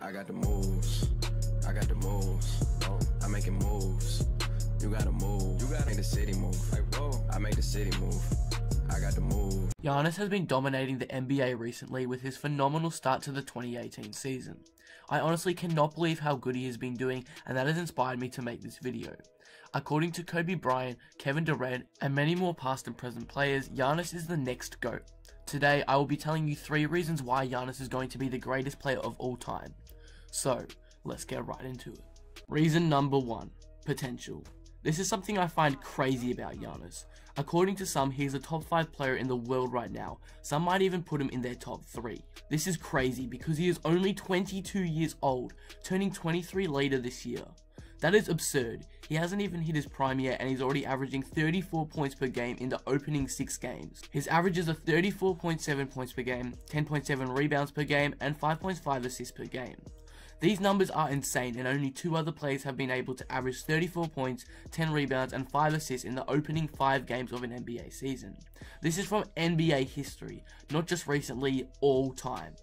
I got the moves. I got the moves. I'm making moves. You gotta move. You gotta make the city move. I make the city move. I got the move. Giannis has been dominating the NBA recently with his phenomenal start to the 2018 season. I honestly cannot believe how good he has been doing, and that has inspired me to make this video. According to Kobe Bryant, Kevin Durant, and many more past and present players, Giannis is the next GOAT. Today, I will be telling you 3 reasons why Giannis is going to be the greatest player of all time. So, let's get right into it. Reason number 1, potential. This is something I find crazy about Giannis. According to some, he is a top 5 player in the world right now. Some might even put him in their top 3. This is crazy because he is only 22 years old, turning 23 later this year. That is absurd. He hasn't even hit his prime yet and he's already averaging 34 points per game in the opening 6 games. His averages are 34.7 points per game, 10.7 rebounds per game, and 5.5 assists per game. These numbers are insane, and only 2 other players have been able to average 34 points, 10 rebounds, and 5 assists in the opening 5 games of an NBA season. This is from NBA history, not just recently, all time.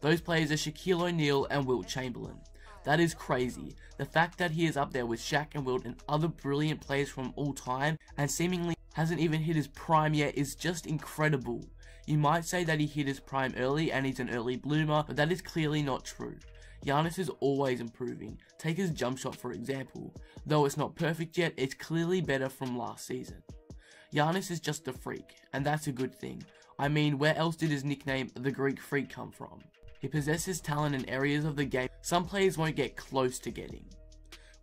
Those players are Shaquille O'Neal and Wilt Chamberlain. That is crazy. The fact that he is up there with Shaq and Wilt and other brilliant players from all time, and seemingly hasn't even hit his prime yet, is just incredible. You might say that he hit his prime early and he's an early bloomer, but that is clearly not true. Giannis is always improving. Take his jump shot for example. Though it's not perfect yet, it's clearly better from last season. Giannis is just a freak, and that's a good thing. I mean, where else did his nickname, the Greek Freak, come from? He possesses talent in areas of the game some players won't get close to getting.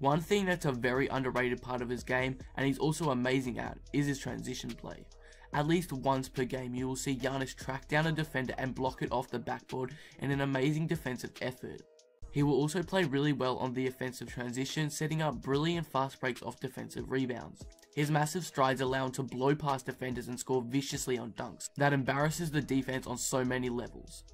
One thing that's a very underrated part of his game, and he's also amazing at, is his transition play. At least once per game, you will see Giannis track down a defender and block it off the backboard in an amazing defensive effort. He will also play really well on the offensive transition, setting up brilliant fast breaks off defensive rebounds. His massive strides allow him to blow past defenders and score viciously on dunks that embarrasses the defense on so many levels.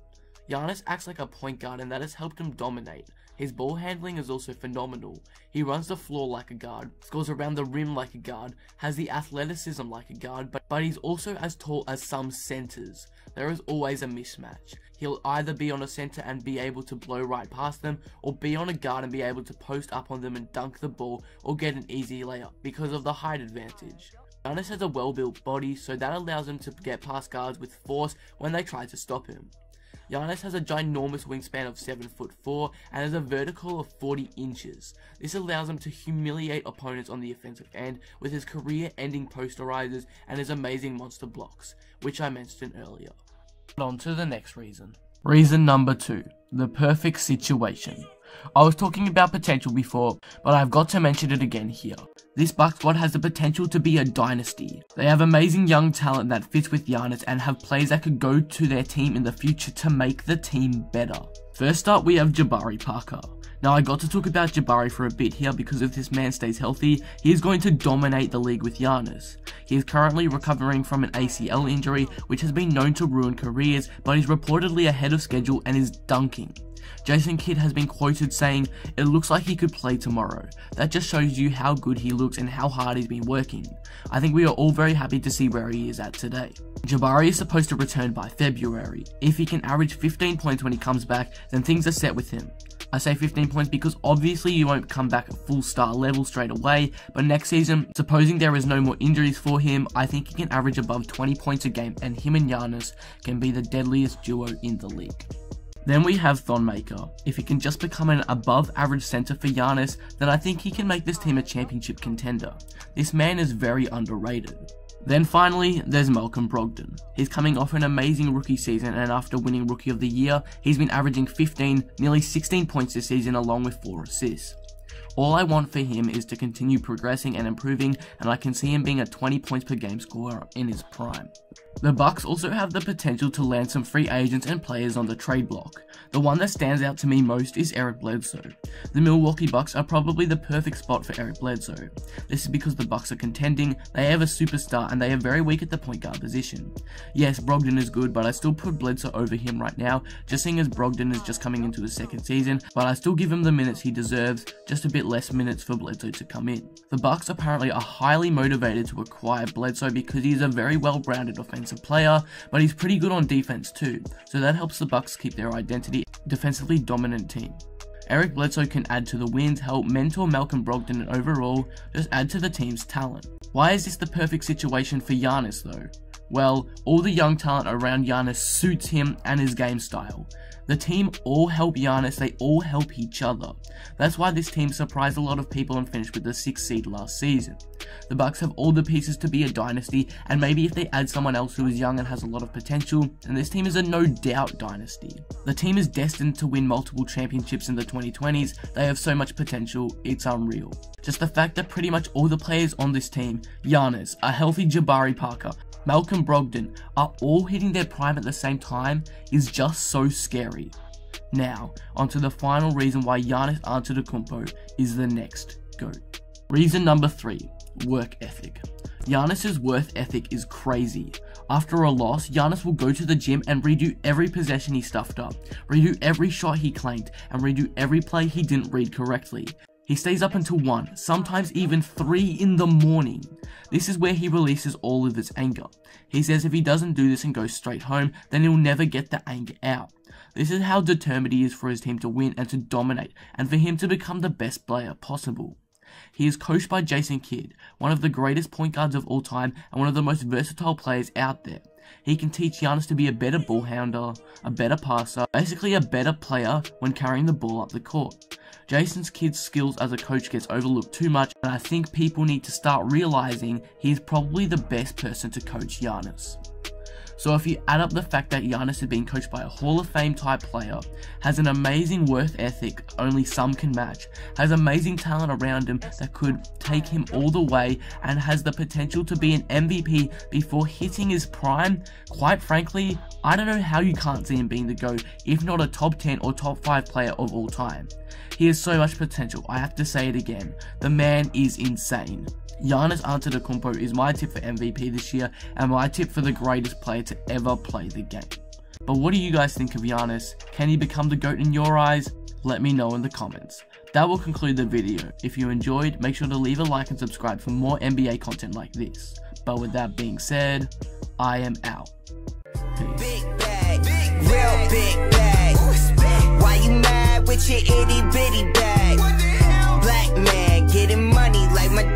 Giannis acts like a point guard, and that has helped him dominate. His ball handling is also phenomenal. He runs the floor like a guard, scores around the rim like a guard, has the athleticism like a guard, but he's also as tall as some centers. There is always a mismatch. He'll either be on a center and be able to blow right past them, or be on a guard and be able to post up on them and dunk the ball or get an easy layup because of the height advantage. Giannis has a well-built body, so that allows him to get past guards with force when they try to stop him. Giannis has a ginormous wingspan of 7'4" and has a vertical of 40 inches. This allows him to humiliate opponents on the offensive end with his career-ending posterizers and his amazing monster blocks, which I mentioned earlier. On to the next reason. Reason number 2, the perfect situation. I was talking about potential before, but I've got to mention it again here. This Bucks squad has the potential to be a dynasty. They have amazing young talent that fits with Giannis and have players that could go to their team in the future to make the team better. First up, we have Jabari Parker. Now, I got to talk about Jabari for a bit here because if this man stays healthy, he is going to dominate the league with Giannis. He is currently recovering from an ACL injury, which has been known to ruin careers, but is reportedly ahead of schedule and is dunking. Jason Kidd has been quoted saying, "It looks like he could play tomorrow." That just shows you how good he looks and how hard he's been working. I think we are all very happy to see where he is at today. Jabari is supposed to return by February. If he can average 15 points when he comes back, then things are set with him. I say 15 points because obviously you won't come back at full star level straight away, but next season, supposing there is no more injuries for him, I think he can average above 20 points a game, and him and Giannis can be the deadliest duo in the league. Then we have Thon Maker. If he can just become an above average center for Giannis, then I think he can make this team a championship contender. This man is very underrated. Then finally, there's Malcolm Brogdon. He's coming off an amazing rookie season, and after winning Rookie of the Year, he's been averaging 15, nearly 16 points this season along with 4 assists. All I want for him is to continue progressing and improving, and I can see him being a 20 points per game scorer in his prime. The Bucks also have the potential to land some free agents and players on the trade block. The one that stands out to me most is Eric Bledsoe. The Milwaukee Bucks are probably the perfect spot for Eric Bledsoe. This is because the Bucks are contending, they have a superstar, and they are very weak at the point guard position. Yes, Brogdon is good, but I still put Bledsoe over him right now, just seeing as Brogdon is just coming into his 2nd season, but I still give him the minutes he deserves, just a bit less minutes for Bledsoe to come in. The Bucks apparently are highly motivated to acquire Bledsoe because he is a very well-rounded offensive player, but he's pretty good on defense too, so that helps the Bucks keep their identity defensively dominant team. Eric Bledsoe can add to the wins, help mentor Malcolm Brogdon, and overall just add to the team's talent. Why is this the perfect situation for Giannis though? Well, all the young talent around Giannis suits him and his game style. The team all help Giannis, they all help each other. That's why this team surprised a lot of people and finished with the 6th seed last season. The Bucks have all the pieces to be a dynasty, and maybe if they add someone else who is young and has a lot of potential, then this team is a no doubt dynasty. The team is destined to win multiple championships in the 2020s, they have so much potential, it's unreal. Just the fact that pretty much all the players on this team, Giannis, a healthy Jabari Parker, Malcolm Brogdon, are all hitting their prime at the same time is just so scary. Now, onto the final reason why Giannis Antetokounmpo is the next GOAT. Reason number 3, work ethic. Giannis's work ethic is crazy. After a loss, Giannis will go to the gym and redo every possession he stuffed up, redo every shot he claimed, and redo every play he didn't read correctly. He stays up until 1, sometimes even 3 in the morning. This is where he releases all of his anger. He says if he doesn't do this and goes straight home, then he'll never get the anger out. This is how determined he is for his team to win and to dominate, and for him to become the best player possible. He is coached by Jason Kidd, one of the greatest point guards of all time and one of the most versatile players out there. He can teach Giannis to be a better ball handler, a better passer, basically a better player when carrying the ball up the court. Jason Kidd's skills as a coach gets overlooked too much, and I think people need to start realizing he is probably the best person to coach Giannis. So if you add up the fact that Giannis is being coached by a Hall of Fame type player, has an amazing work ethic only some can match, has amazing talent around him that could take him all the way, and has the potential to be an MVP before hitting his prime, quite frankly, I don't know how you can't see him being the GOAT, if not a top 10 or top 5 player of all time. He has so much potential, I have to say it again, the man is insane. Giannis Antetokounmpo is my tip for MVP this year, and my tip for the greatest player to ever play the game. But what do you guys think of Giannis? Can he become the GOAT in your eyes? Let me know in the comments. That will conclude the video. If you enjoyed, make sure to leave a like and subscribe for more NBA content like this. But with that being said, I am out. Peace. Big bag, real big bag. Why you mad with your itty bitty bag? Black man getting money like my